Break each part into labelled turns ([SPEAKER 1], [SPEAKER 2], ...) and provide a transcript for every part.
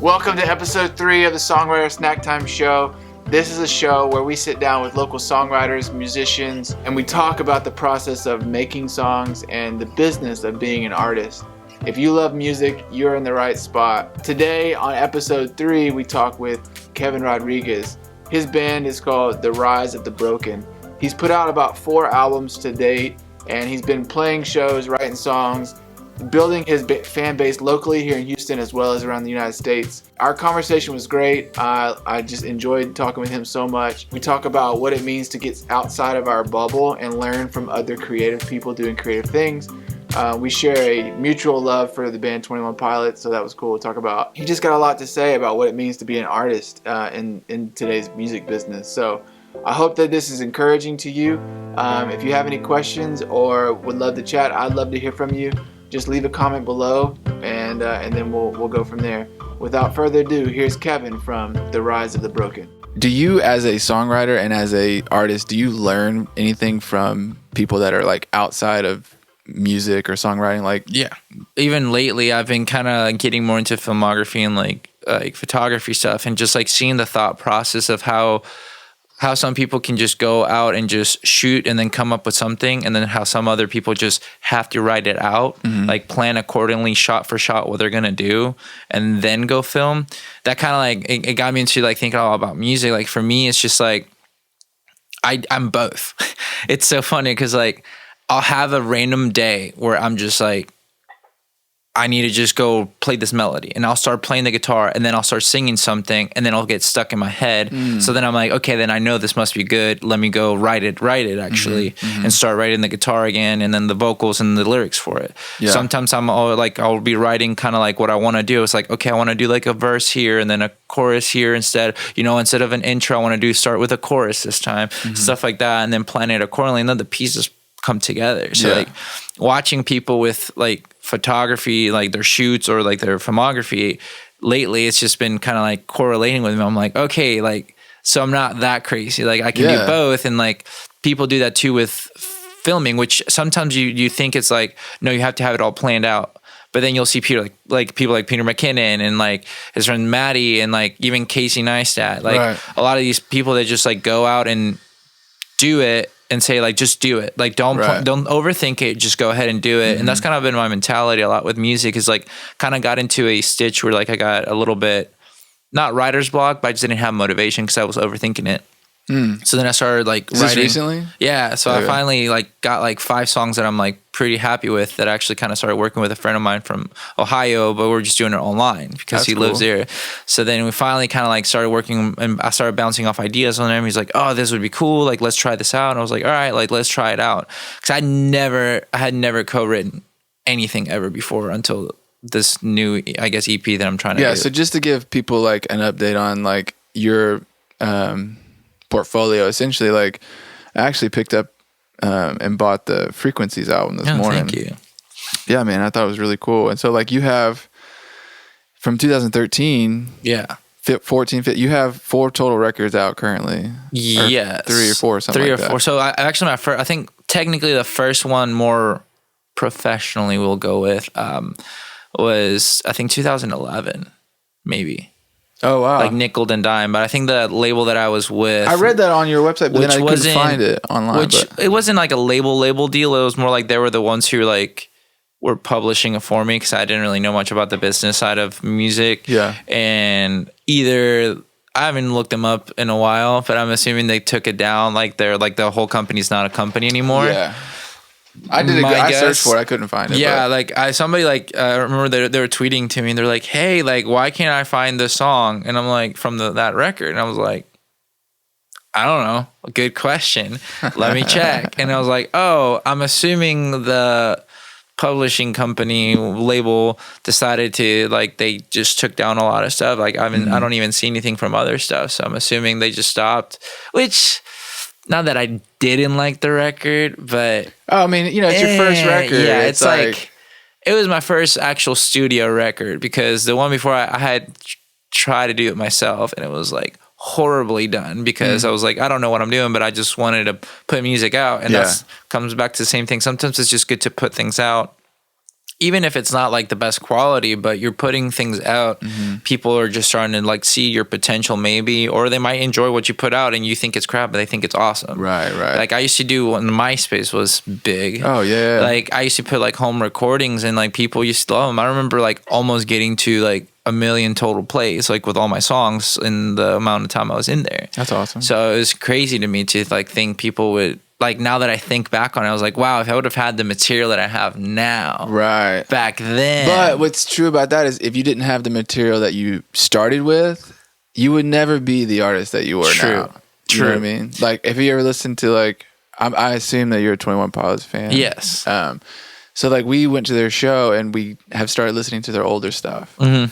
[SPEAKER 1] Welcome to episode 3 of the Songwriter Snack Time Show. This is a show where we sit down with local songwriters, musicians, and we talk about the process of making songs and the business of being an artist. If you love music, you're in the right spot. Today on episode 3, we talk with Kevin Rodriguez. His band is called The Rise of the Broken. He's put out about 4 albums to date, and he's been playing shows, writing songs, building his fan base locally here in Houston as well as around the United States. Our conversation was great. I just enjoyed talking with him so much. We talk about what it means to get outside of our bubble and learn from other creative people doing creative things. We share a mutual love for the band 21 Pilots, so that was cool to talk about. He just got a lot to say about what it means to be an artist in today's music business. So I hope that this is encouraging to you. If you have any questions or would love to chat, I'd love to hear from you. Just leave a comment below, and then we'll go from there. Without further ado, here's Kevin from The Rise of the Broken. Do you, as a songwriter and as a artist, do you learn anything from people that are like outside of music or songwriting? Like,
[SPEAKER 2] yeah, even lately, I've been kind of getting more into filmography and like photography stuff, and just like seeing the thought process of how some people can just go out and just shoot and then come up with something, and then how some other people just have to write it out, like plan accordingly, shot for shot, what they're gonna do, and then go film. That kind of like it got me into like thinking all about music. Like for me, it's just like I'm both. It's so funny because like I'll have a random day where I'm just like, I need to just go play this melody, and I'll start playing the guitar, and then I'll start singing something, and then I'll get stuck in my head. So then I'm like, okay, then I know this must be good. Let me go write it actually, and start writing the guitar again, and then the vocals and the lyrics for it. Yeah. Sometimes I'll be writing kind of like what I want to do. It's like, okay, I want to do like a verse here and then a chorus here instead of an intro, I want to start with a chorus this time, stuff like that, and then plan it accordingly, and then the pieces come together. So like watching people with like photography, like their shoots or like their filmography lately, it's just been kind of like correlating with me. I'm like, okay, like, so I'm not that crazy. Like I can do both. And like people do that too with filming, which sometimes you think it's like, no, you have to have it all planned out. But then you'll see people like Peter McKinnon and like his friend Maddie and like even Casey Neistat, like a lot of these people that just like go out and do it and say like, just do it. Like don't overthink it. Just go ahead and do it. And that's kind of been my mentality a lot with music, is like kind of got into a stitch where like I got a little bit, not writer's block, but I just didn't have motivation because I was overthinking it. So then I started like writing.
[SPEAKER 1] This recently?
[SPEAKER 2] Yeah. So I finally like got like 5 songs that I'm like pretty happy with, that I actually kind of started working with a friend of mine from Ohio, but we're just doing it online because he lives there. So then we finally kind of like started working, and I started bouncing off ideas on him. He's like, oh, this would be cool. Like, let's try this out. And I was like, all right, like, let's try it out. Cause I had never co-written anything ever before until this new, I guess, EP that I'm trying to do.
[SPEAKER 1] Yeah. So just to give people like an update on like your, portfolio, essentially, like I actually picked up and bought the Frequencies album this morning.
[SPEAKER 2] Thank you.
[SPEAKER 1] Yeah, man, I thought it was really cool. And so like you have from 2013, 14, 15, you have 4 total records out currly.
[SPEAKER 2] Yes,
[SPEAKER 1] 3 or 4, something like that. 3 or 4.
[SPEAKER 2] So I actually I think technically the first one more professionally we'll go with was I think 2011 maybe.
[SPEAKER 1] Oh, wow.
[SPEAKER 2] Like nickel and dime. But I think the label that I was with,
[SPEAKER 1] I read that on your website, but then I couldn't find it online.
[SPEAKER 2] It wasn't like a label deal. It was more like they were the ones who like were publishing it for me, because I didn't really know much about the business side of music. Yeah. And I haven't looked them up in a while, but I'm assuming they took it down. Like they're like the whole company's not a company anymore. Yeah. I searched for it. I couldn't find it. Yeah, I remember they were tweeting to me, and they're like, "Hey, like, why can't I find this song?" And I'm like, "From that record." And I was like, "I don't know. Good question. Let me check." And I was like, "Oh, I'm assuming the publishing company label decided to like they just took down a lot of stuff. Like I don't even see anything from other stuff. So I'm assuming they just stopped." Which, not that I didn't like the record, but
[SPEAKER 1] I mean, it's your first record.
[SPEAKER 2] Yeah, it's like it was my first actual studio record, because the one before I had tried to do it myself, and it was like horribly done, because I was like, I don't know what I'm doing, but I just wanted to put music out, and that comes back to the same thing. Sometimes it's just good to put things out even if it's not like the best quality, but you're putting things out, people are just starting to like see your potential maybe, or they might enjoy what you put out and you think it's crap, but they think it's awesome.
[SPEAKER 1] Right.
[SPEAKER 2] Like I used to do when MySpace was big.
[SPEAKER 1] Oh yeah.
[SPEAKER 2] Like I used to put like home recordings and like people used to love them. I remember like almost getting to like 1 million total plays, like with all my songs in the amount of time I was in there.
[SPEAKER 1] That's awesome.
[SPEAKER 2] So it was crazy to me to like think people would, like now that I think back on it, I was like, wow, if I would have had the material that I have now,
[SPEAKER 1] right,
[SPEAKER 2] back then.
[SPEAKER 1] But what's true about that is if you didn't have the material that you started with, you would never be the artist that you are now. You know what I mean? Like if you ever listen to like, I assume that you're a 21 Pilots fan.
[SPEAKER 2] Yes.
[SPEAKER 1] So like we went to their show and we have started listening to their older stuff.
[SPEAKER 2] Mm-hmm.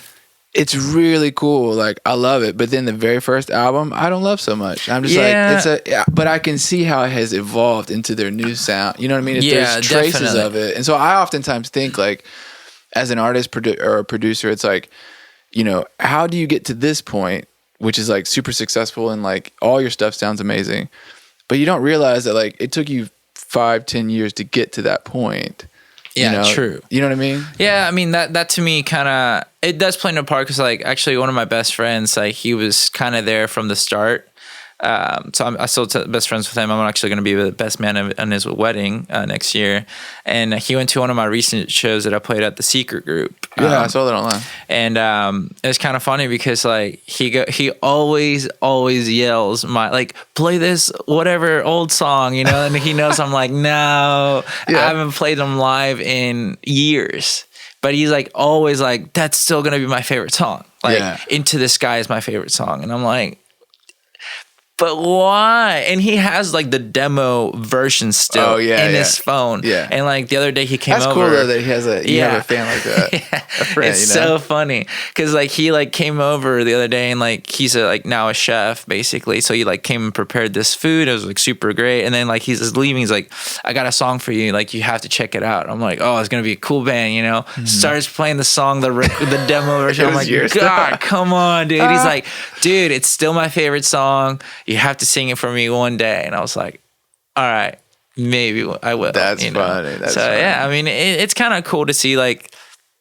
[SPEAKER 1] It's really cool. Like I love it. But then the very first album, I don't love so much. I'm just but I can see how it has evolved into their new sound. You know what I mean? There's traces of it. And so I oftentimes think like as an artist or a producer, it's like, you know, how do you get to this point, which is like super successful and like all your stuff sounds amazing, but you don't realize that like it took you 5-10 years to get to that point.
[SPEAKER 2] Yeah,
[SPEAKER 1] you know?
[SPEAKER 2] True.
[SPEAKER 1] You know what I mean?
[SPEAKER 2] Yeah, I mean that to me kind of it does play into part because like actually one of my best friends, like he was kind of there from the start. So I still best friends with him. I'm actually going to be the best man on his wedding next year. And he went to one of my recent shows that I played at the Secret Group.
[SPEAKER 1] Yeah, I saw that online.
[SPEAKER 2] And it was kind of funny because like he always yells like play this whatever old song, you know, and he knows I'm like no, I haven't played them live in years. But he's like always like that's still going to be my favorite song. Like Into the Sky is my favorite song, and I'm like. But why? And he has like the demo version still in his phone. Yeah. And like the other day he came over.
[SPEAKER 1] That's cool though that he has you have a fan like that. A friend,
[SPEAKER 2] it's so funny. Cause like he like came over the other day and like he's like now a chef basically. So he like came and prepared this food. It was like super great. And then like he's just leaving. He's like, I got a song for you. Like you have to check it out. I'm like, oh, it's going to be a cool band, you know? Mm-hmm. Starts playing the song, the demo version. I'm like, God, come on, dude. He's like, dude, it's still my favorite song. You have to sing it for me one day. And I was like, all right, maybe I will.
[SPEAKER 1] That's funny. That's funny.
[SPEAKER 2] Yeah, I mean, it's kind of cool to see like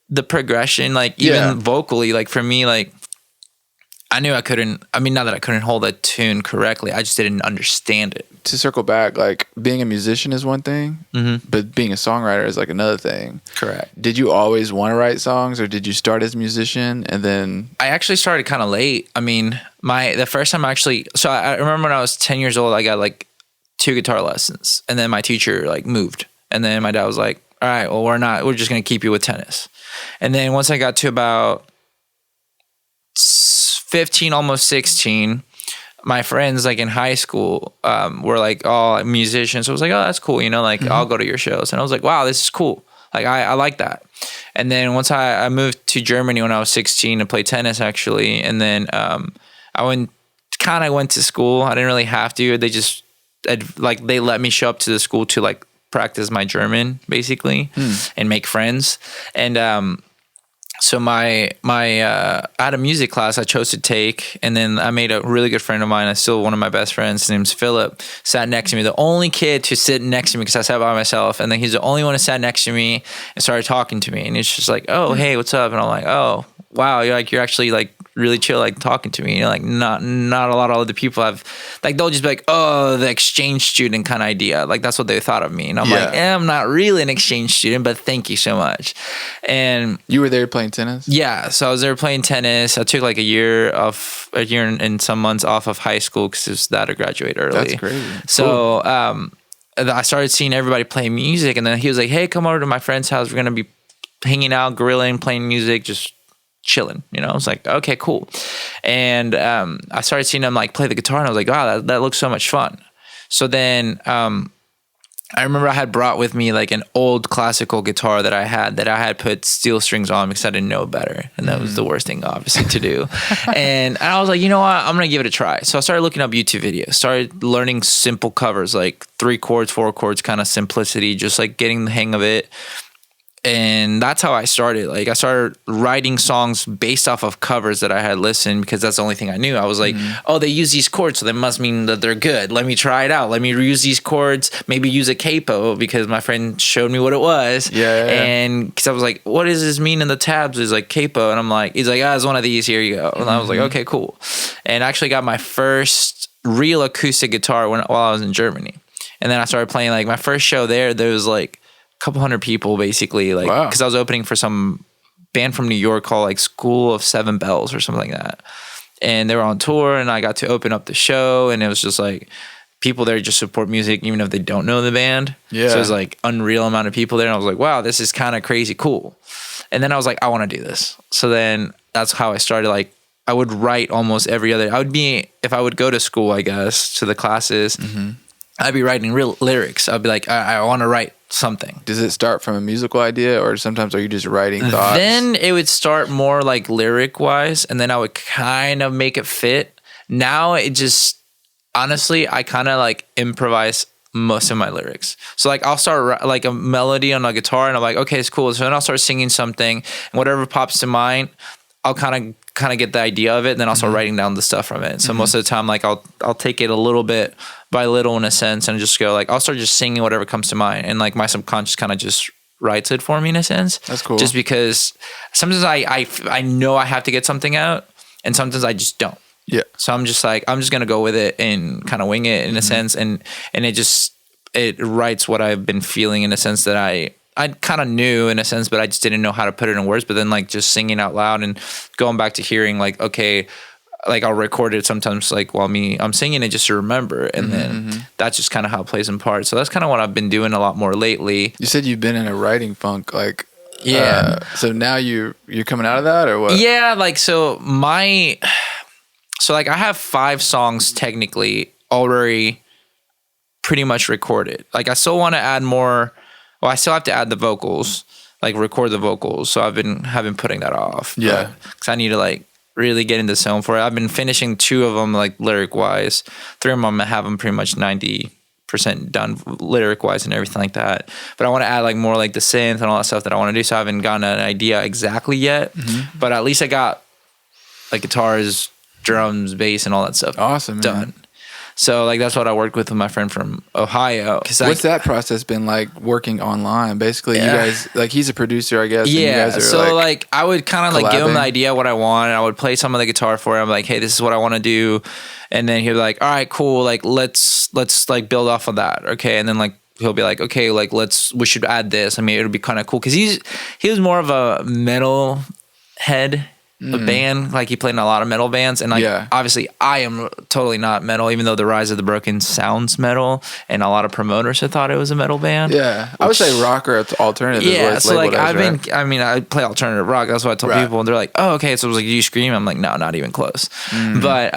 [SPEAKER 2] the progression, like even vocally, like for me, like I knew not that I couldn't hold a tune correctly. I just didn't understand it.
[SPEAKER 1] To circle back, like being a musician is one thing, but being a songwriter is like another thing.
[SPEAKER 2] Correct.
[SPEAKER 1] Did you always want to write songs or did you start as a musician and then?
[SPEAKER 2] I actually started kind of late. I mean, the first time I remember when I was 10 years old, I got like 2 guitar lessons and then my teacher like moved. And then my dad was like, all right, well, we're just going to keep you with tennis. And then once I got to about 15, almost 16, my friends like in high school were like all musicians. So I was like, oh, that's cool. You know, like I'll go to your shows. And I was like, wow, this is cool. Like I like that. And then once I moved to Germany when I was 16 to play tennis actually. And then I went to school. I didn't really have to. They let me show up to the school to like practice my German basically and make friends. And so I had a music class I chose to take, and then I made a really good friend of mine. It's still one of my best friends. His name's Philip. Sat next to me, the only kid to sit next to me because I sat by myself. And then he's the only one who sat next to me and started talking to me. And it's just like, oh, hey, what's up? And I'm like, oh, wow, you're actually like really chill, like talking to me. You know, like not a lot of other people have, like they'll just be like, oh, the exchange student kind of idea. Like that's what they thought of me. And I'm like, I'm not really an exchange student, but thank you so much. And
[SPEAKER 1] you were there playing tennis?
[SPEAKER 2] Yeah. So I was there playing tennis. I took like a year and some months off of high school because it was that I graduated early.
[SPEAKER 1] That's crazy.
[SPEAKER 2] So I started seeing everybody play music, and then he was like, hey, come over to my friend's house. We're going to be hanging out, grilling, playing music, just chilling, you know. I was like, okay, cool. And I started seeing him like play the guitar, and I was like, wow, that looks so much fun. So then I remember I had brought with me like an old classical guitar that I had put steel strings on because I didn't know better, and that was the worst thing obviously to do. And I was like, you know what, I'm gonna give it a try. So I started looking up YouTube videos, started learning simple covers like 3 chords, 4 chords, kind of simplicity, just like getting the hang of it. And that's how I started. Like I started writing songs based off of covers that I had listened because that's the only thing I knew. I was like, oh, they use these chords, so that must mean that they're good. Let me try it out. Let me reuse these chords. Maybe use a capo because my friend showed me what it was.
[SPEAKER 1] Yeah.
[SPEAKER 2] And because I was like, what does this mean in the tabs? He's like capo, and I'm like, he's like, it's one of these. Here you go. And I was like, okay, cool. And I actually got my first real acoustic guitar while I was in Germany. And then I started playing like my first show there. There was like couple hundred people basically, like because I was opening for some band from New York called like School of Seven Bells or something like that, and they were on tour, and I got to open up the show, and it was just like people there just support music even if they don't know the band. So it was like unreal amount of people there, and I was like, wow, this is kind of crazy cool. And then I was like, I want to do this. So then that's how I started. Like I would write almost every other, if I would go to school, I guess, to the classes, I'd be writing real lyrics. I'd be like, I want to write something.
[SPEAKER 1] Does it start from a musical idea, or sometimes are you just writing thoughts?
[SPEAKER 2] Then it would start more like lyric wise, and then I would kind of make it fit. Now it just, honestly, I kind of like improvise most of my lyrics. So like I'll start like a melody on a guitar, and I'm like, okay, it's cool. So then I'll start singing something, and whatever pops to mind, I'll kind of get the idea of it, and then I'll start writing down the stuff from it. So most of the time, like I'll take it a little bit by little in a sense, and just go like I'll start just singing whatever comes to mind, and like my subconscious kind of just writes it for me in a sense.
[SPEAKER 1] That's cool.
[SPEAKER 2] Just because sometimes I know I have to get something out, and sometimes I just don't.
[SPEAKER 1] Yeah.
[SPEAKER 2] So I'm just like, I'm just gonna go with it and kind of wing it in a sense, and it writes what I've been feeling in a sense that I kind of knew in a sense, but I just didn't know how to put it in words. But then like just singing out loud and going back to hearing like, okay, like I'll record it sometimes like while I'm singing it just to remember. And then that's just kind of how it plays in parts. So that's kind of what I've been doing a lot more lately.
[SPEAKER 1] You said you've been in a writing funk, like, so now you're coming out of that, or what?
[SPEAKER 2] Yeah. Like, so like I have 5 songs technically already pretty much recorded. Like I still want to add more. Well, I still have to add the vocals, like record the vocals. So I've been putting that off.
[SPEAKER 1] Yeah.
[SPEAKER 2] Because I need to like really get into the zone for it. I've been finishing 2 of them like lyric wise. 3 of them I have them pretty much 90% done lyric wise and everything like that. But I want to add like more like the synth and all that stuff that I want to do. So I haven't gotten an idea exactly yet. But at least I got like guitars, drums, bass, and all that stuff done. Man. So like that's what I worked with my friend from Ohio.
[SPEAKER 1] What's that process been like working online? Basically, you guys, like he's a producer, I guess.
[SPEAKER 2] Yeah.
[SPEAKER 1] And you guys are
[SPEAKER 2] so like I would kind of like give him
[SPEAKER 1] collabing.
[SPEAKER 2] the idea what I want, and I would play some of the guitar for him. Like, hey, this is what I want to do, and then he'd be like, all right, cool. Like let's like build off of that, okay? And then like he'll be like, okay, like we should add this. I mean, it would be kind of cool because he was more of a metal head. A band, like he played in a lot of metal bands, and like obviously I am totally not metal, even though the Rise of the Broken sounds metal, and a lot of promoters have thought it was a metal band.
[SPEAKER 1] Yeah, I would say rock or alternative.
[SPEAKER 2] Yeah,
[SPEAKER 1] is
[SPEAKER 2] so like
[SPEAKER 1] as,
[SPEAKER 2] I play alternative rock. That's what I told people, and they're like, oh, okay. So I was like, do you scream? I'm like, no, not even close. But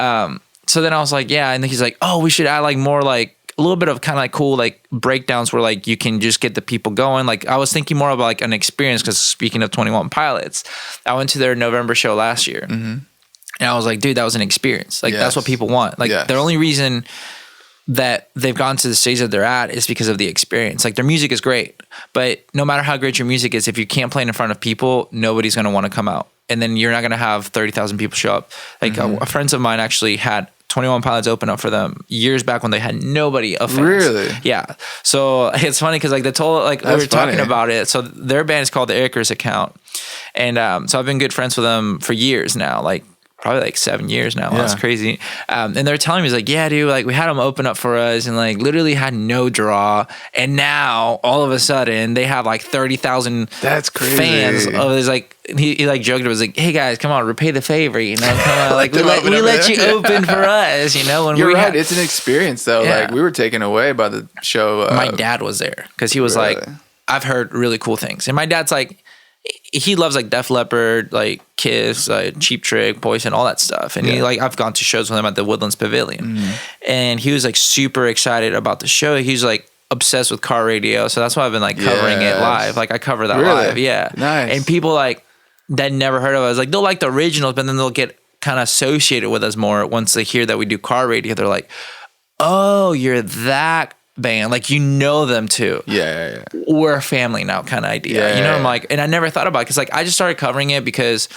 [SPEAKER 2] so then I was like, yeah, and then he's like, oh, we should add like more like a little bit of kind of like cool like breakdowns where like you can just get the people going. Like I was thinking more about like an experience, because speaking of 21 Pilots, I went to their November show last year, and I was like, dude, that was an experience. Like that's what people want. Like the only reason that they've gone to the stage that they're at is because of the experience. Like their music is great, but no matter how great your music is, if you can't play it in front of people, nobody's going to want to come out. And then you're not going to have 30,000 people show up. Like friends of mine actually had 21 Pilots open up for them years back when they had nobody of fans.
[SPEAKER 1] Really?
[SPEAKER 2] Yeah. So it's funny because like we were talking about it. So their band is called the Icarus Account. And so I've been good friends with them for years now, like probably like 7 years now. That's crazy. And they're telling me, it's like, yeah, dude, like we had them open up for us and like literally had no draw. And now all of a sudden they have like 30,000
[SPEAKER 1] That's crazy.
[SPEAKER 2] fans. It's like, he like joked, it was like, hey guys, come on, repay the favor, you know, come on, like we let you open for us, you know. When
[SPEAKER 1] You're right, it's an experience though.
[SPEAKER 2] Yeah.
[SPEAKER 1] Like we were taken away by the show.
[SPEAKER 2] My dad was there because he was like, I've heard really cool things, and my dad's like, he loves like Def Leppard, like Kiss, Cheap Trick, Poison, all that stuff. And he like, I've gone to shows with him at the Woodlands Pavilion, and he was like super excited about the show. He's like obsessed with car radio, so that's why I've been like covering it live. Like I cover that live,
[SPEAKER 1] nice.
[SPEAKER 2] And people like that never heard of us, like they'll like the originals, but then they'll get kind of associated with us more once they hear that we do car radio. They're like, oh, you're that band. Like, you know them too.
[SPEAKER 1] Yeah.
[SPEAKER 2] We're a family now kind of idea.
[SPEAKER 1] Yeah,
[SPEAKER 2] you know,
[SPEAKER 1] yeah,
[SPEAKER 2] I'm like, and I never thought about it because like I just started covering it because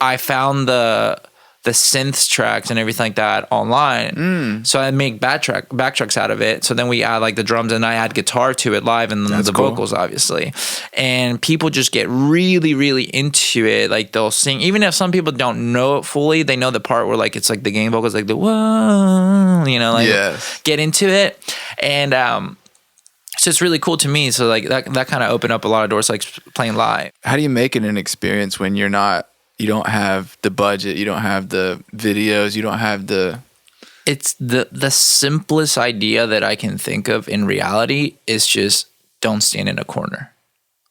[SPEAKER 2] I found the synths tracks and everything like that online. So I make backtracks out of it. So then we add like the drums and I add guitar to it live and then the vocals obviously. And people just get really, really into it. Like they'll sing, even if some people don't know it fully, they know the part where like it's like the game vocals, like the whoa, you know, like get into it. And so it's really cool to me. So like that kind of opened up a lot of doors, like playing live.
[SPEAKER 1] How do you make it an experience when you don't have the budget, you don't have the videos, you don't have the...
[SPEAKER 2] It's the simplest idea that I can think of in reality is just don't stand in a corner.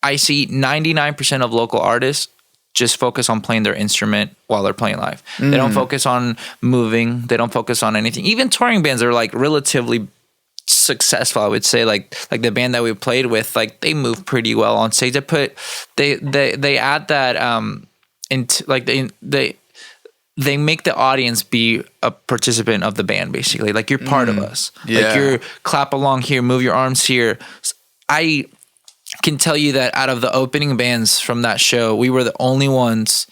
[SPEAKER 2] I see 99% of local artists just focus on playing their instrument while they're playing live. They don't focus on moving. They don't focus on anything. Even touring bands are like relatively successful, I would say. Like the band that we played with, like they move pretty well on stage. They add that into like they make the audience be a participant of the band, basically. Like you're part of us. Like you're clap along here, move your arms here. I can tell you that out of the opening bands from that show, we were the only ones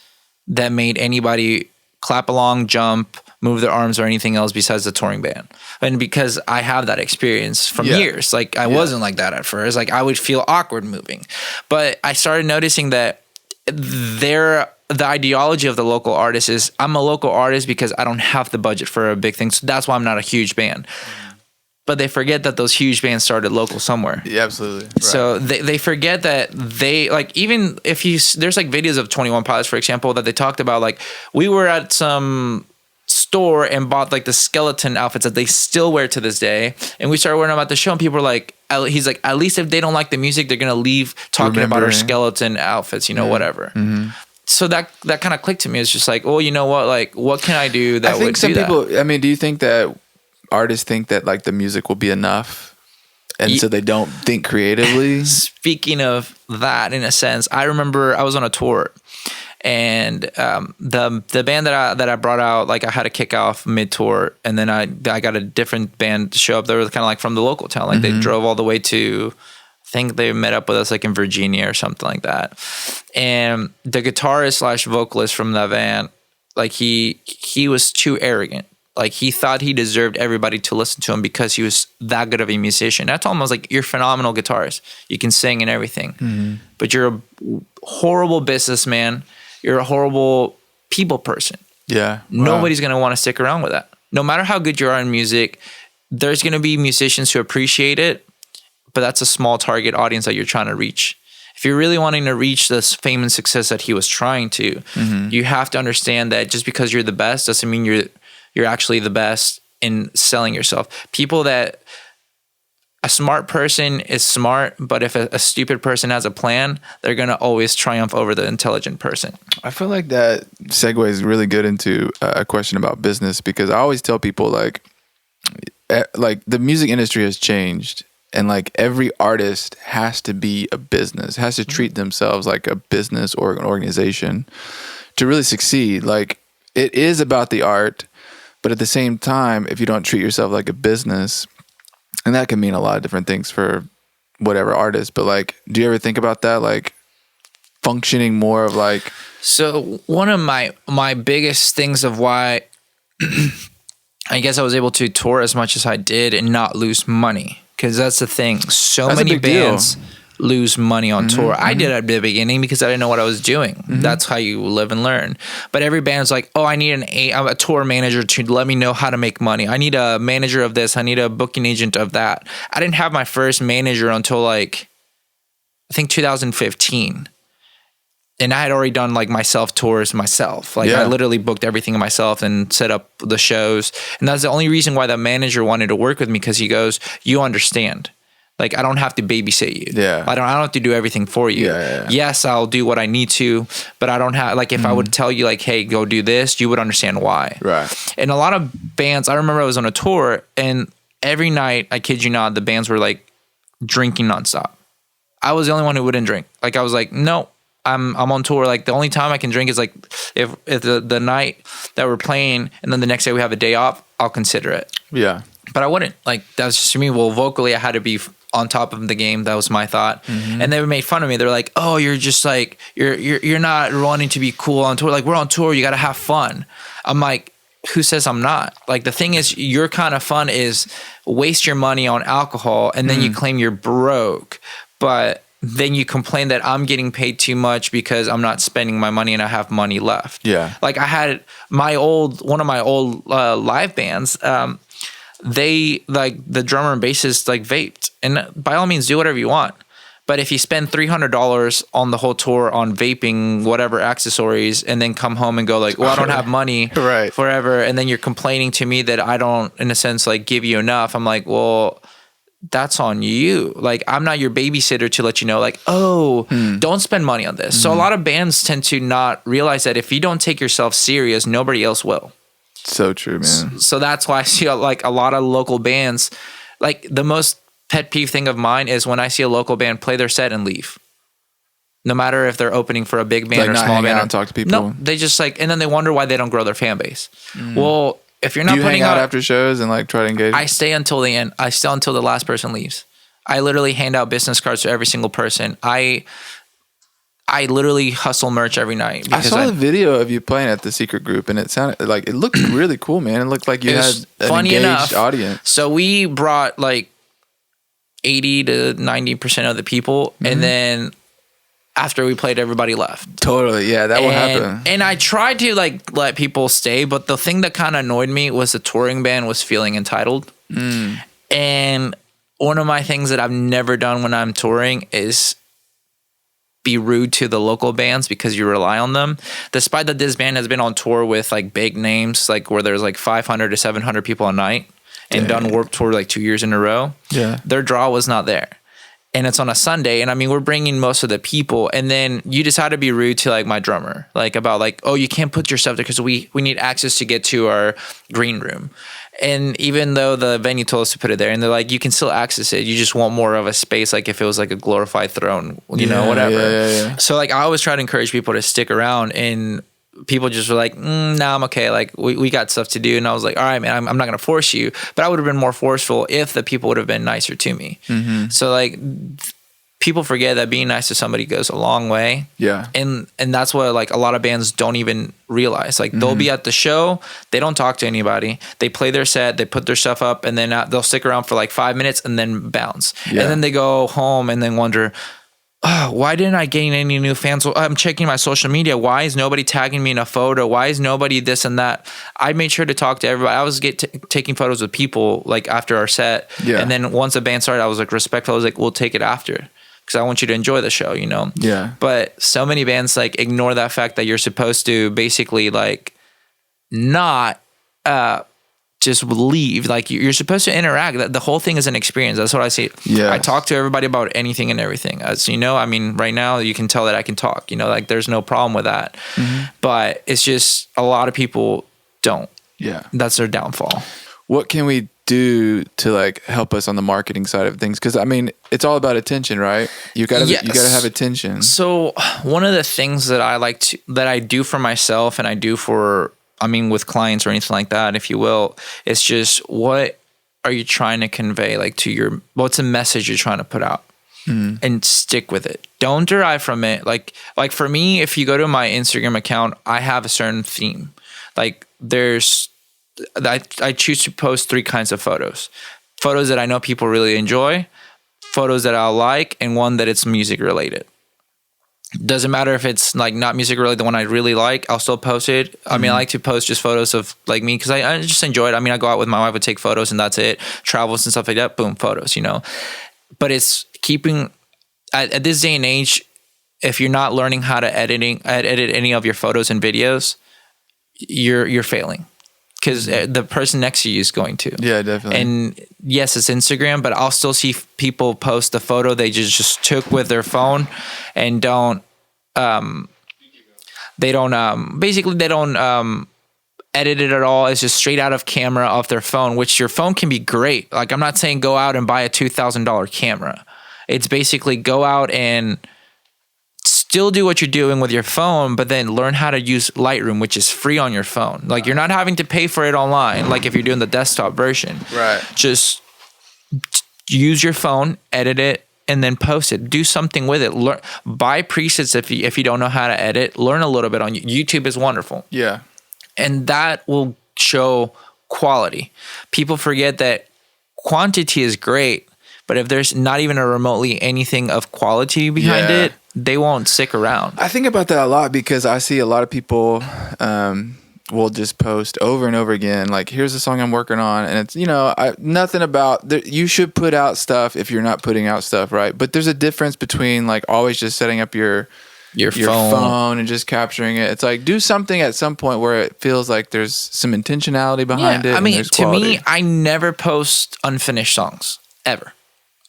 [SPEAKER 2] that made anybody clap along, jump, move their arms or anything else besides the touring band. And because I have that experience from years, like I wasn't like that at first. Like I would feel awkward moving, but I started noticing that the ideology of the local artist is I'm a local artist because I don't have the budget for a big thing. So that's why I'm not a huge band. But they forget that those huge bands started local somewhere.
[SPEAKER 1] Yeah, absolutely. Right.
[SPEAKER 2] So they forget that they like, even if there's like videos of 21 Pilots, for example, that they talked about, like we were at some store and bought like the skeleton outfits that they still wear to this day. And we started wearing them at the show and people were like, he's like, at least if they don't like the music, they're going to leave talking about our skeleton outfits, you know, whatever. So that kind of clicked to me. It's just like, oh, you know what? Like, what can I do that would do that? I think some people,
[SPEAKER 1] I mean, do you think that artists think that like the music will be enough and so they don't think creatively?
[SPEAKER 2] Speaking of that, in a sense, I remember I was on a tour and the band that I brought out, like I had a kickoff mid-tour and then I got a different band to show up. They were kind of like from the local town. Like they drove all the way to, I think they met up with us like in Virginia or something like that. And the guitarist / vocalist from that band, like he was too arrogant. Like he thought he deserved everybody to listen to him because he was that good of a musician. I told him, I was like, you're a phenomenal guitarist. You can sing and everything, but you're a horrible businessman. You're a horrible people person.
[SPEAKER 1] Yeah.
[SPEAKER 2] Nobody's going to want to stick around with that. No matter how good you are in music, there's going to be musicians who appreciate it, but that's a small target audience that you're trying to reach. If you're really wanting to reach this fame and success that he was trying to, you have to understand that just because you're the best doesn't mean you're actually the best in selling yourself. A smart person is smart, but if a stupid person has a plan, they're going to always triumph over the intelligent person.
[SPEAKER 1] I feel like that segues really good into a question about business, because I always tell people like the music industry has changed and like every artist has to be a business, has to treat themselves like a business or an organization to really succeed. Like it is about the art, but at the same time, if you don't treat yourself like a business, and that can mean a lot of different things for whatever artist, but like, do you ever think about that? Like functioning more of like...
[SPEAKER 2] So one of my biggest things of why I guess I was able to tour as much as I did and not lose money, because that's the thing. That's many bands lose money on tour. I did at the beginning because I didn't know what I was doing. That's how you live and learn. But every band's like, oh, I need a tour manager to let me know how to make money. I need a manager of this. I need a booking agent of that. I didn't have my first manager until like, I think 2015. And I had already done like myself tours myself. Like I literally booked everything myself and set up the shows. And that's the only reason why that manager wanted to work with me, because he goes, you understand. Like I don't have to babysit you.
[SPEAKER 1] Yeah.
[SPEAKER 2] I don't have to do everything for you.
[SPEAKER 1] Yeah.
[SPEAKER 2] Yes, I'll do what I need to, but I don't have, like, if I would tell you like, hey, go do this, you would understand why.
[SPEAKER 1] Right.
[SPEAKER 2] And a lot of bands, I remember I was on a tour and every night, I kid you not, the bands were like drinking nonstop. I was the only one who wouldn't drink. Like I was like, no, I'm on tour. Like the only time I can drink is like if the night that we're playing and then the next day we have a day off, I'll consider it.
[SPEAKER 1] Yeah.
[SPEAKER 2] but I wouldn't. Like, that was just to me. Well, vocally, I had to be on top of the game. That was my thought. And they made fun of me. They're like, "Oh, you're just like you're not wanting to be cool on tour. Like, we're on tour. You got to have fun." I'm like, who says I'm not? Like, the thing is, your kind of fun is waste your money on alcohol and then you claim you're broke, but then you complain that I'm getting paid too much because I'm not spending my money and I have money left.
[SPEAKER 1] Yeah.
[SPEAKER 2] Like, I had one of my old live bands. They, like, the drummer and bassist, like, vaped, and by all means do whatever you want. But if you spend $300 on the whole tour on vaping, whatever accessories, and then come home and go like, well, I don't have money
[SPEAKER 1] Right.
[SPEAKER 2] forever. And then you're complaining to me that I don't, in a sense, like, give you enough. I'm like, well, that's on you. Like, I'm not your babysitter to let you know, like, oh, don't spend money on this. So a lot of bands tend to not realize that if you don't take yourself serious, nobody else will.
[SPEAKER 1] So true, man.
[SPEAKER 2] So that's why I see like a lot of local bands. Like, the most pet peeve thing of mine is when I see a local band play their set and leave. No matter if they're opening for a big band
[SPEAKER 1] Like,
[SPEAKER 2] or
[SPEAKER 1] not
[SPEAKER 2] small
[SPEAKER 1] hang
[SPEAKER 2] band.
[SPEAKER 1] out and talk to people?
[SPEAKER 2] No, they just like, and then they wonder why they don't grow their fan base. Well, if you're not
[SPEAKER 1] Do you
[SPEAKER 2] putting
[SPEAKER 1] hang out
[SPEAKER 2] out
[SPEAKER 1] after shows and like try to engage?
[SPEAKER 2] I stay until the end. I stay until the last person leaves. I literally hand out business cards to every single person. I literally hustle merch every night.
[SPEAKER 1] I saw the video of you playing at the secret group, and it sounded like, it looked really cool, man. It looked like you had an engaged audience.
[SPEAKER 2] So we brought like 80 to 90% of the people, and then after we played, everybody left.
[SPEAKER 1] Totally, yeah, that will happen.
[SPEAKER 2] And I tried to like let people stay, but the thing that kind of annoyed me was the touring band was feeling entitled. And one of my things that I've never done when I'm touring is be rude to the local bands because you rely on them. Despite that this band has been on tour with like big names, like where there's like 500 to 700 people a night and done Warped Tour like 2 years in a row. Yeah. Their draw was not there. And it's on a Sunday. And I mean, we're bringing most of the people. And then you decide to be rude to like my drummer, like about like, oh, you can't put your stuff there because we need access to get to our green room. And even though the venue told us to put it there, and they're like, you can still access it. You just want more of a space, like if it was like a glorified throne, you know, whatever. Yeah. So like, I always try to encourage people to stick around, and people just were like, nah, I'm okay. Like we got stuff to do. And I was like, all right, man, I'm not going to force you. But I would have been more forceful if the people would have been nicer to me. So like, people forget that being nice to somebody goes a long way. Yeah. And that's what like a lot of bands don't even realize. Like they'll be at the show, they don't talk to anybody. They play their set, they put their stuff up, and then they'll stick around for like 5 minutes and then bounce. Yeah. And then they go home and then wonder, oh, why didn't I gain any new fans? I'm checking my social media. Why is nobody tagging me in a photo? Why is nobody this and that? I made sure to talk to everybody. I was taking photos with people like after our set. Yeah. And then once the band started, I was like respectful. I was like, we'll take it after, because I want you to enjoy the show, you know? Yeah. But so many bands like ignore that fact that you're supposed to basically like not just leave. Like you're supposed to interact. The whole thing is an experience. That's what I say. Yeah. I talk to everybody about anything and everything. As you know, I mean, right now you can tell that I can talk, you know, like there's no problem with that. But it's just a lot of people don't. Yeah. That's their downfall.
[SPEAKER 1] What can we do to like help us on the marketing side of things? Because I mean, it's all about attention, right? You gotta have attention.
[SPEAKER 2] So one of the things that I do for myself, and I do for, I mean, with clients or anything like that, if you will, it's just, what are you trying to convey? Like what's the message you're trying to put out? And stick with it. Don't derive from it. Like for me, if you go to my Instagram account, I have a certain theme. Like I choose to post 3 kinds of photos. Photos that I know people really enjoy, photos that I'll like, and one that it's music related. Doesn't matter if it's like not music related, the one I really like, I'll still post it. I mean, I like to post just photos of like me because I just enjoy it. I mean, I go out with my wife, would take photos and that's it. Travels and stuff like that, boom, photos, you know. But it's keeping, at this day and age, if you're not learning how to edit any of your photos and videos, you're failing. Because the person next to you is going to. Yeah, definitely. And yes, it's Instagram, but I'll still see people post the photo they just took with their phone and don't edit it at all. It's just straight out of camera off their phone, which your phone can be great. Like, I'm not saying go out and buy a $2,000 camera. It's basically go out and still do what you're doing with your phone, but then learn how to use Lightroom, which is free on your phone. Like you're not having to pay for it online. Like if you're doing the desktop version,
[SPEAKER 1] Right.
[SPEAKER 2] Just use your phone, edit it, and then post it. Do something with it. Learn, buy presets if you don't know how to edit. Learn a little bit on YouTube is wonderful.
[SPEAKER 1] Yeah.
[SPEAKER 2] And that will show quality. People forget that quantity is great, but if there's not even a remotely anything of quality behind it, they won't stick around.
[SPEAKER 1] I think about that a lot because I see a lot of people will just post over and over again, like, here's a song I'm working on. And it's, nothing about, you should put out stuff if you're not putting out stuff, right? But there's a difference between like always just setting up your phone and just capturing it. It's like, do something at some point where it feels like there's some intentionality behind it.
[SPEAKER 2] I mean, to
[SPEAKER 1] quality.
[SPEAKER 2] me, I never post unfinished songs ever.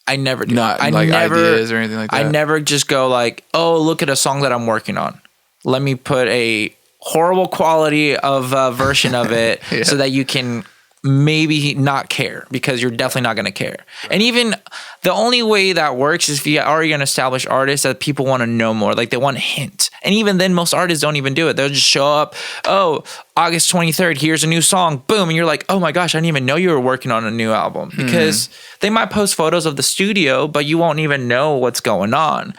[SPEAKER 2] I never do.
[SPEAKER 1] Not
[SPEAKER 2] I
[SPEAKER 1] like
[SPEAKER 2] never,
[SPEAKER 1] ideas or anything like that.
[SPEAKER 2] I never just go like, oh, look at a song that I'm working on. Let me put a horrible quality of version of it so that you can maybe not care, because you're definitely not going to care. Right. And even the only way that works is if you are an established artist that people want to know more, like they want a hint. And even then most artists don't even do it. They'll just show up, oh, August 23rd, here's a new song, boom. And you're like, oh my gosh, I didn't even know you were working on a new album, because they might post photos of the studio, but you won't even know what's going on.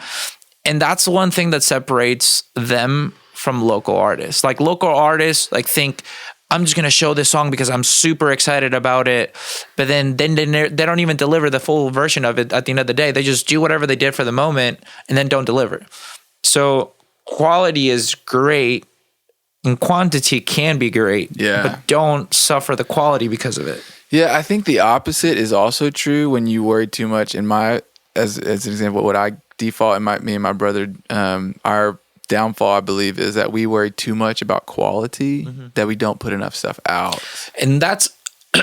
[SPEAKER 2] And that's one thing that separates them from local artists. Like local artists, like think, I'm just going to show this song because I'm super excited about it. But then they don't even deliver the full version of it at the end of the day. They just do whatever they did for the moment and then don't deliver. So quality is great and quantity can be great, but don't suffer the quality because of it.
[SPEAKER 1] Yeah, I think the opposite is also true when you worry too much. As an example, what I default in me and my brother, our downfall, I believe, is that we worry too much about quality that we don't put enough stuff out.
[SPEAKER 2] And that's the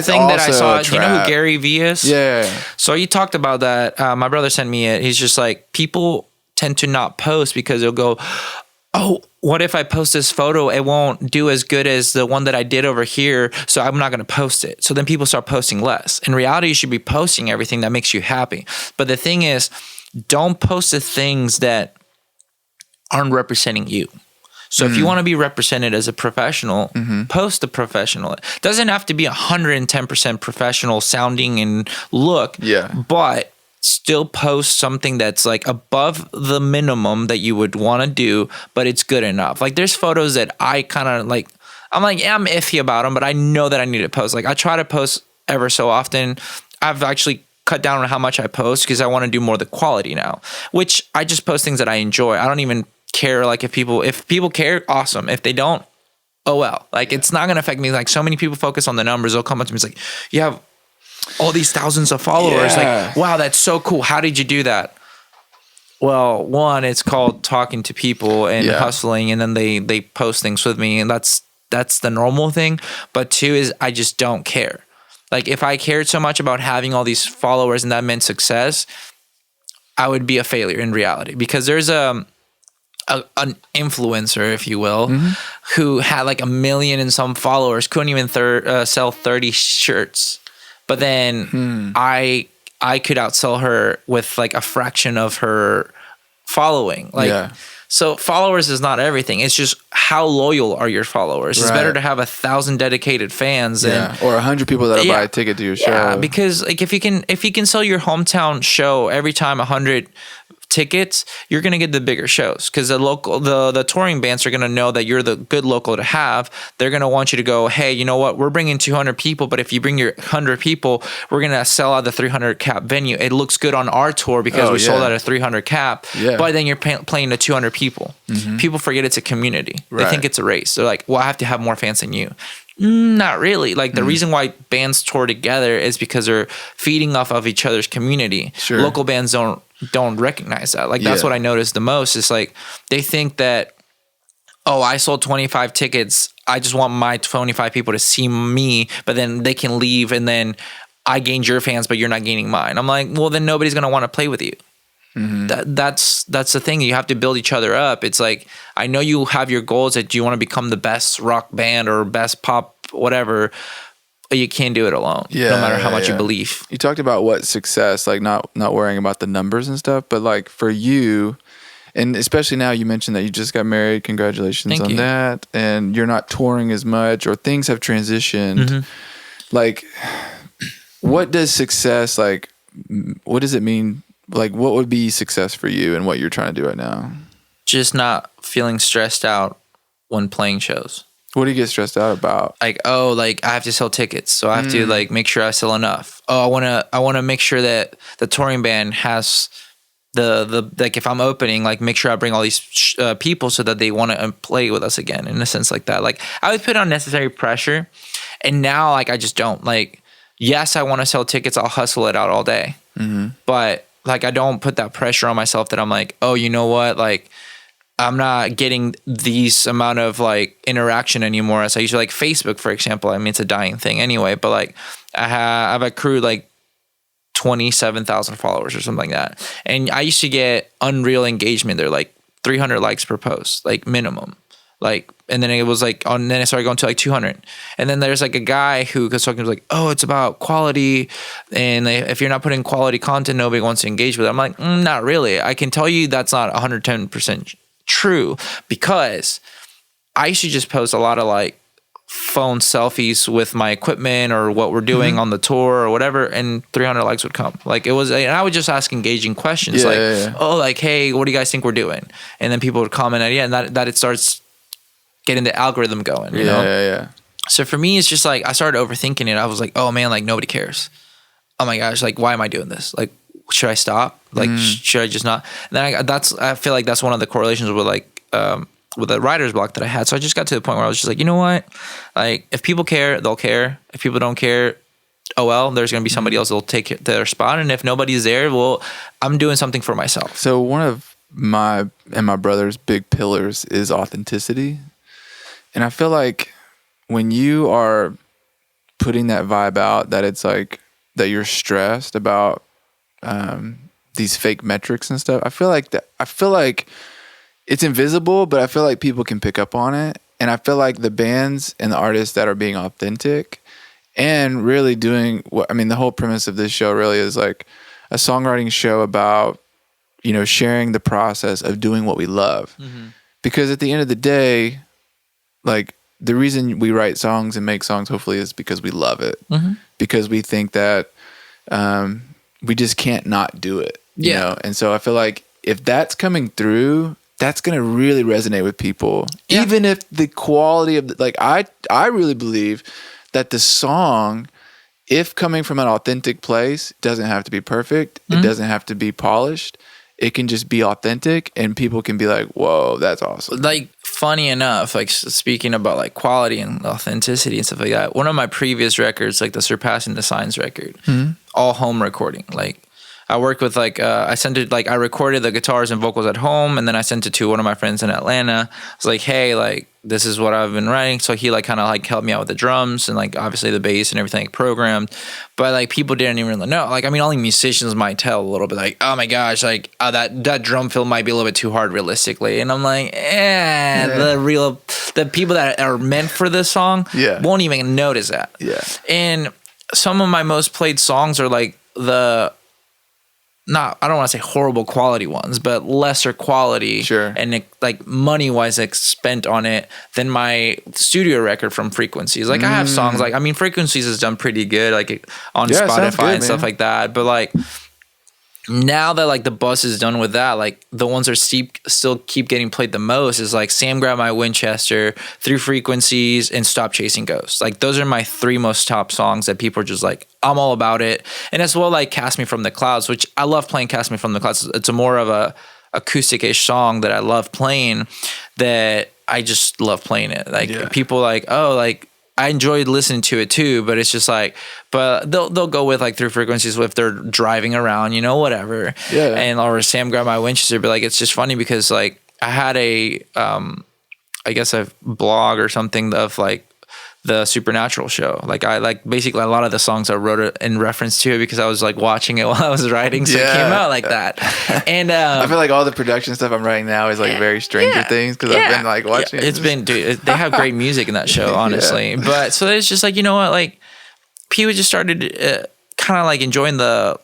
[SPEAKER 2] thing that I saw. You know who Gary Vee is?
[SPEAKER 1] Yeah.
[SPEAKER 2] So he talked about that. My brother sent me it. He's just like, people tend to not post because they'll go, oh, what if I post this photo? It won't do as good as the one that I did over here, so I'm not going to post it. So then people start posting less. In reality, you should be posting everything that makes you happy. But the thing is, don't post the things that aren't representing you. So if you want to be represented as a professional, post the professional. It doesn't have to be 110% professional sounding and look, but still post something that's like above the minimum that you would want to do, but it's good enough. Like there's photos that I kind of like, I'm iffy about them, but I know that I need to post. Like I try to post ever so often. I've actually cut down on how much I post because I want to do more of the quality now, which I just post things that I enjoy. I don't even care. Like if people care, awesome. If they don't, oh well. Like it's not gonna affect me. Like so many people focus on the numbers. They'll come up to me, it's like, you have all these thousands of followers. Like, wow, that's so cool. How did you do that? Well, one, it's called talking to people and hustling, and then they post things with me, and that's the normal thing. But two is I just don't care. Like if I cared so much about having all these followers and that meant success, I would be a failure in reality, because there's an influencer, if you will, who had like 1 million and some followers, couldn't even sell 30 shirts. But then I could outsell her with like a fraction of her following. Like, so followers is not everything. It's just how loyal are your followers. It's better to have 1,000 dedicated fans than
[SPEAKER 1] or 100 people that'll buy a ticket to your show.
[SPEAKER 2] Yeah, because like if you can sell your hometown show every time 100 tickets, you're going to get the bigger shows, because the touring bands are going to know that you're the good local to have. They're going to want you to go, hey, you know what, we're bringing 200 people, but if you bring your 100 people, we're going to sell out the 300 cap venue. It looks good on our tour because we sold out a 300 cap, but then you're playing to 200 people. People forget it's a community. They think it's a race. They're like, well, I have to have more fans than you. Not really. Like the reason why bands tour together is because they're feeding off of each other's community. Local bands don't recognize that. Like that's what I noticed the most. It's like they think that, oh, I sold 25 tickets, I just want my 25 people to see me, but then they can leave and then I gained your fans, but you're not gaining mine. I'm like, well, then nobody's going to want to play with you. That's the thing. You have to build each other up. It's like, I know you have your goals that you want to become the best rock band or best pop, whatever, but you can't do it alone. No matter how much you believe.
[SPEAKER 1] You talked about what success, like not worrying about the numbers and stuff, but like for you, And especially now, you mentioned that you just got married. Congratulations
[SPEAKER 2] Thank
[SPEAKER 1] on
[SPEAKER 2] you.
[SPEAKER 1] that. And you're not touring as much, or things have transitioned. Like, what does success, like, what does it mean? Like, what would be success for you and what you're trying to do right now?
[SPEAKER 2] Just not feeling stressed out when playing shows.
[SPEAKER 1] What do you get stressed out about?
[SPEAKER 2] Like, oh, like I have to sell tickets, so I have to like make sure I sell enough. Oh, I wanna make sure that the touring band has the like, if I'm opening, like make sure I bring all these people so that they want to play with us again, in a sense like that. Like I would put unnecessary pressure, and now like I just don't. Like, yes, I want to sell tickets. I'll hustle it out all day, but like I don't put that pressure on myself that I'm like, oh, you know what, like I'm not getting these amount of like interaction anymore as I used to. Like Facebook, for example. I mean, it's a dying thing anyway, but like I've accrued like 27,000 followers or something like that. And I used to get unreal engagement. They're like 300 likes per post, like minimum. Like, and then it was like, then it started going to like 200. And then there's like a guy who was talking, like, oh, it's about quality. And if you're not putting quality content, nobody wants to engage with it. I'm like, not really. I can tell you that's not 110% true, because I used to just post a lot of like phone selfies with my equipment or what we're doing on the tour or whatever, and 300 likes would come. Like it was, and I would just ask engaging questions oh, like, hey, what do you guys think we're doing? And then people would comment at and that it starts getting the algorithm going, you know? So for me, it's just like, I started overthinking it. I was like, oh man, like nobody cares. Oh my gosh, like why am I doing this? Like, should I stop? Like, should I just not? And then I feel like that's one of the correlations with like, with the writer's block that I had. So I just got to the point where I was just like, you know what? Like, if people care, they'll care. If people don't care, oh well, there's going to be somebody else that'll take their spot. And if nobody's there, well, I'm doing something for myself.
[SPEAKER 1] So one of my and my brother's big pillars is authenticity. And I feel like when you are putting that vibe out, that it's like, that you're stressed about these fake metrics and stuff, I feel like it's invisible, but I feel like people can pick up on it. And I feel like the bands and the artists that are being authentic and really doing what, I mean, the whole premise of this show really is like a songwriting show about, you know, sharing the process of doing what we love. Because at the end of the day, like the reason we write songs and make songs hopefully is because we love it. Because we think that we just can't not do it. You know? And so I feel like if that's coming through, that's going to really resonate with people. Even if the quality of like, I really believe that the song, if coming from an authentic place, doesn't have to be perfect. It doesn't have to be polished. It can just be authentic and people can be like, whoa, that's awesome.
[SPEAKER 2] Like, funny enough, like speaking about like quality and authenticity and stuff like that, one of my previous records, like the Surpassing the Signs record, all home recording. Like I worked with like, I recorded the guitars and vocals at home, and then I sent it to one of my friends in Atlanta. I was like, hey, like this is what I've been writing. So he like kind of like helped me out with the drums and like obviously the bass and everything like programmed. But like people didn't even really know. Like, I mean, only musicians might tell a little bit like, oh my gosh, like that drum fill might be a little bit too hard realistically. And I'm like, the people that are meant for this song won't even notice that. And some of my most played songs are like I don't want to say horrible quality ones, but lesser quality and it, like money wise spent on it than my studio record from Frequencies. Like I have songs like, I mean, Frequencies has done pretty good like on Spotify and stuff like that. But like now that like the bus is done with that, like the ones that still keep getting played the most is like Sam Grabbed My Winchester, Through Frequencies, and Stop Chasing Ghosts. Like those are my three most top songs that people are just like, I'm all about it. And as well, like Cast Me From the Clouds, which I love playing Cast Me From the Clouds. It's a more of a acoustic-ish song that I love playing, that I just love playing it. Like people like, oh, like I enjoyed listening to it too, but it's just like, but they'll go with like Through Frequencies if they're driving around, you know, whatever. And or Sam Grabbed My Winchester, but like it's just funny because like I had a I guess a blog or something of like the Supernatural show. Like I like basically a lot of the songs I wrote it in reference to it because I was like watching it while I was writing, so it came out like that. And
[SPEAKER 1] I feel like all the production stuff I'm writing now is like very Stranger Things because I've been like watching.
[SPEAKER 2] It's been, dude, they have great music in that show, honestly. But so it's just like, you know what, like people just started kind of like enjoying the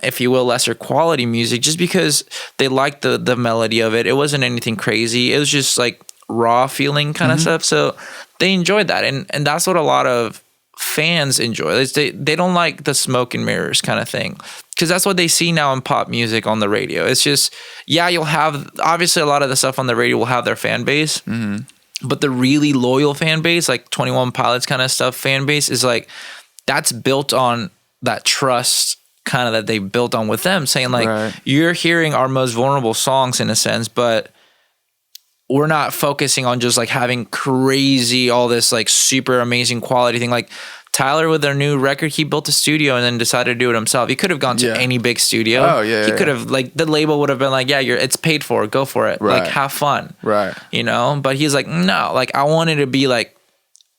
[SPEAKER 2] if you will, lesser quality music just because they liked the melody of it. It wasn't anything crazy. It was just like raw feeling kind of stuff. So they enjoyed that. And that's what a lot of fans enjoy. They don't like the smoke and mirrors kind of thing, because that's what they see now in pop music on the radio. It's just, yeah, you'll have, obviously a lot of the stuff on the radio will have their fan base, but the really loyal fan base, like 21 Pilots kind of stuff fan base, is like, that's built on that trust kind of that they built on with them, saying like, you're hearing our most vulnerable songs in a sense, but we're not focusing on just like having crazy, all this like super amazing quality thing. Like Tyler with their new record, he built a studio and then decided to do it himself. He could have gone to any big studio.
[SPEAKER 1] Oh yeah.
[SPEAKER 2] He could have, like, the label would have been like, yeah, it's paid for, go for it. Like, have fun.
[SPEAKER 1] Right.
[SPEAKER 2] You know? But he's like, no, like I wanted to be like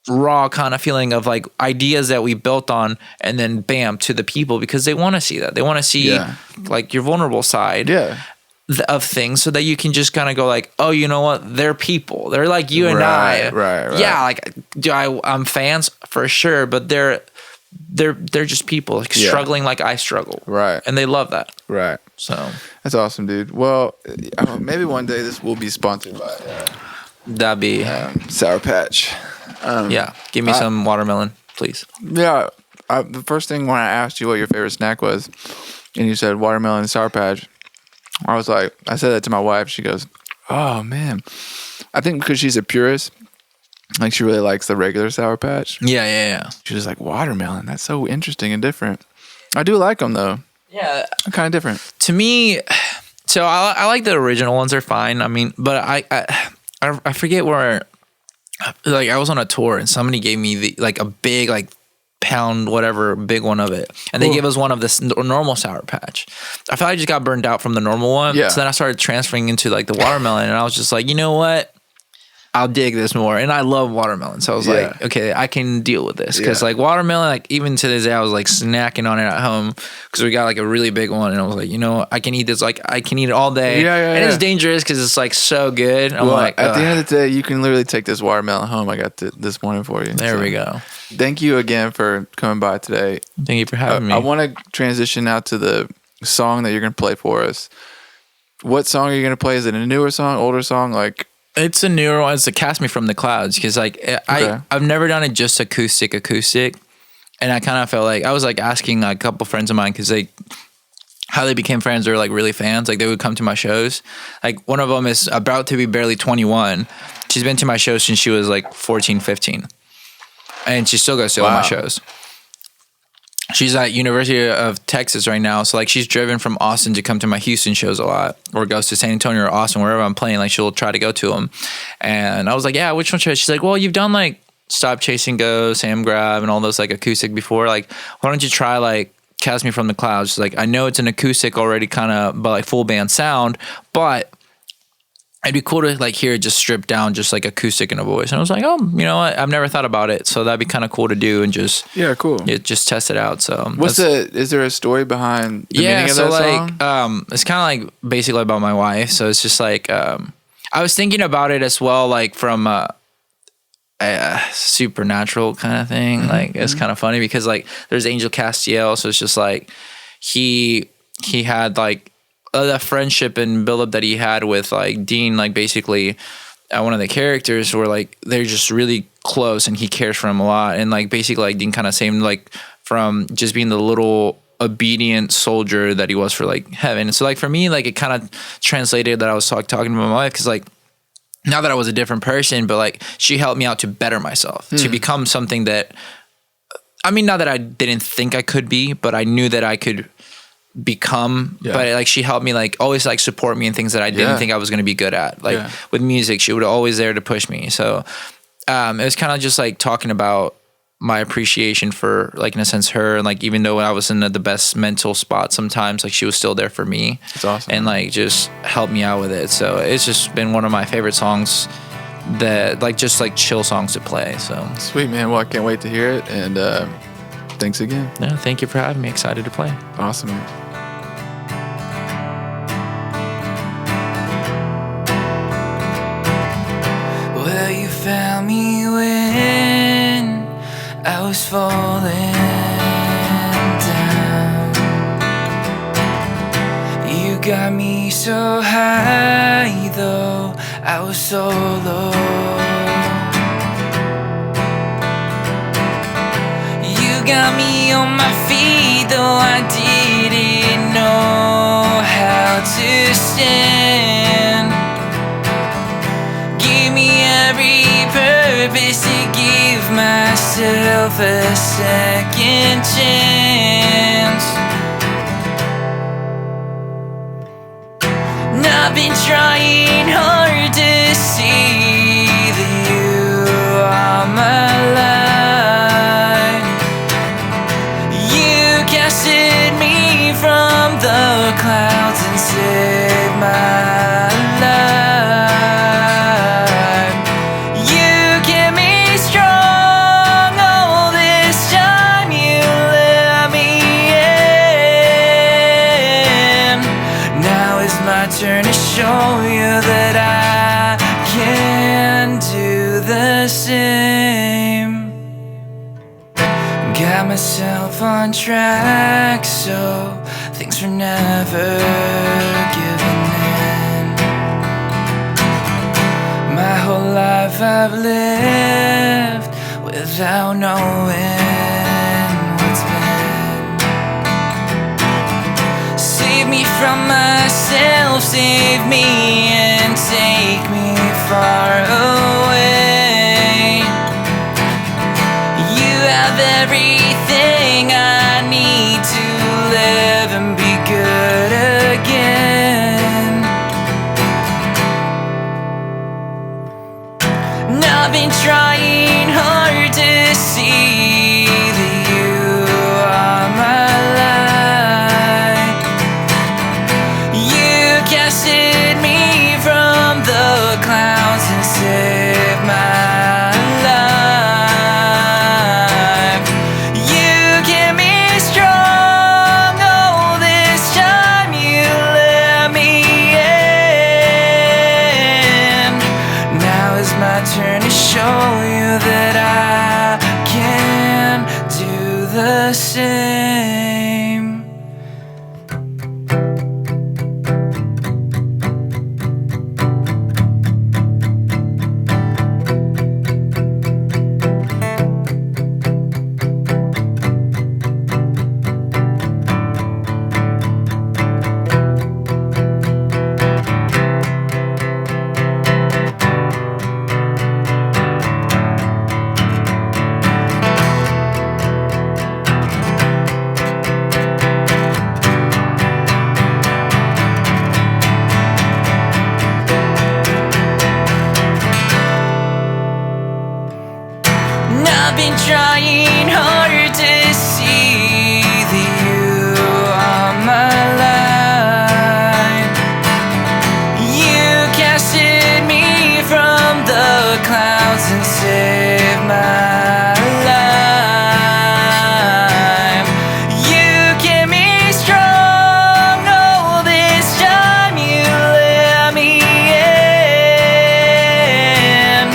[SPEAKER 2] raw kind of feeling of like ideas that we built on, and then bam, to the people, because they want to see that. They want to see like your vulnerable side. Of things, so that you can just kind of go like, oh, you know what? They're people. They're like you and I. Right. Yeah, like I'm fans for sure, but they're just people, like struggling like I struggle. Right. And they love that. Right. So
[SPEAKER 1] that's awesome, dude. Well, maybe one day this will be sponsored by
[SPEAKER 2] that'd be
[SPEAKER 1] Sour Patch.
[SPEAKER 2] Yeah. Give me some watermelon, please.
[SPEAKER 1] Yeah. The first thing when I asked you what your favorite snack was, and you said watermelon and Sour Patch, I said that to my wife. She goes, oh, man. I think because she's a purist, like she really likes the regular Sour Patch.
[SPEAKER 2] Yeah.
[SPEAKER 1] She was like, watermelon, that's so interesting and different. I do like them, though.
[SPEAKER 2] Yeah.
[SPEAKER 1] They're kind of different.
[SPEAKER 2] To me, so I like the original ones. They're fine. I mean, but I forget where, like I was on a tour and somebody gave me a big, like, pound whatever big one of it, and they gave us one of this normal Sour Patch. I felt like I just got burned out from the normal one, so then I started transferring into like the watermelon, and I was just like, you know what, I'll dig this more. And I love watermelon, so I was like, okay, I can deal with this, because like watermelon, like even to this day I was like snacking on it at home because we got like a really big one, and I was like, you know, I can eat this, like I can eat it all day. And it's dangerous because it's like so good. I'm like,
[SPEAKER 1] at the end of the day, you can literally take this watermelon home. I got this morning for you.
[SPEAKER 2] There we go.
[SPEAKER 1] Thank you again for coming by today.
[SPEAKER 2] Thank you for having me.
[SPEAKER 1] I want to transition now to the song that you're going to play for us. What song are you going to play? Is it a newer song, older song? Like,
[SPEAKER 2] it's a newer one. It's a Cast Me From the Clouds, because like I've never done it just acoustic, and I kind of felt like I was like asking a couple friends of mine, because like how they became friends, or like really fans. Like they would come to my shows. Like one of them is about to be barely 21. She's been to my shows since she was like 14, 15. And she still goes to all my shows. She's at University of Texas right now. So like she's driven from Austin to come to my Houston shows a lot, or goes to San Antonio or Austin, wherever I'm playing. Like she'll try to go to them. And I was like, yeah, which one should I? She's like, well, you've done like Stop Chasing Go, Sam Grab, and all those like acoustic before. Like, why don't you try like Cast Me From the Clouds? She's like, I know it's an acoustic already kind of, but like full band sound, but it'd be cool to like hear it just stripped down, just like acoustic in a voice. And I was like, oh, you know what? I've never thought about it. So that'd be kind of cool to do, and just just test it out. So
[SPEAKER 1] is there a story behind the meaning of that song?
[SPEAKER 2] It's kind of like basically about my wife. So it's just like, I was thinking about it as well, like from a supernatural kind of thing. Like it's kind of funny because like there's Angel Castiel. So it's just like he had like the friendship and build-up that he had with like Dean, like basically one of the characters, were like they're just really close, and he cares for him a lot. And like basically like Dean kind of saved him like from just being the little obedient soldier that he was for like heaven. And so like for me, like it kind of translated that I was talking to my wife, because like not that I was a different person, but like she helped me out to better myself, to become something that, I mean, not that I didn't think I could be, but I knew that I could become. But like she helped me like always like support me in things that I didn't think I was going to be good at. Like with music, she was always there to push me. So it was kind of just like talking about my appreciation for, like, in a sense, her. And like even though I was in the best mental spot sometimes, like she was still there for me.
[SPEAKER 1] It's awesome.
[SPEAKER 2] And like just helped me out with it. So it's just been one of my favorite songs, that like just like chill songs to play. So
[SPEAKER 1] sweet, man. Well, I can't wait to hear it. And thanks again.
[SPEAKER 2] Yeah, thank you for having me. Excited to play.
[SPEAKER 1] Awesome.
[SPEAKER 2] Well, you found me when I was falling down. got me so high, though I was so low. You got me on my feet, though I didn't know how to stand. Give me every purpose to give myself a second chance. And I've been trying hard to see that you are my light. You casted me from the clouds and saved my life. You kept me strong all this time. You let me in. Now is my turn to show you that I can do the same. Got myself on track, so things were never given in. My whole life I've lived without knowing what's been. Save me from myself, save me and take me far away. You have everything I need to live and be good again. And I've been trying hard to see that you are my light. You casted me from the clouds and saved my life. You kept me strong all this time. You let me in. Now is my turn to show you that I can do the same. And I've been trying hard to see that you are my light. You casted me from the clouds and saved my life. You kept me strong all this time. You let me in.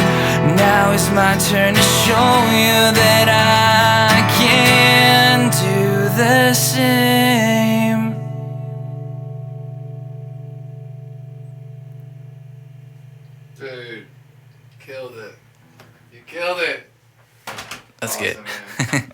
[SPEAKER 2] Now is my turn to show you that I can do the same.
[SPEAKER 1] Dude, killed it. You killed it.
[SPEAKER 2] That's
[SPEAKER 1] Awesome,
[SPEAKER 2] good.
[SPEAKER 1] man.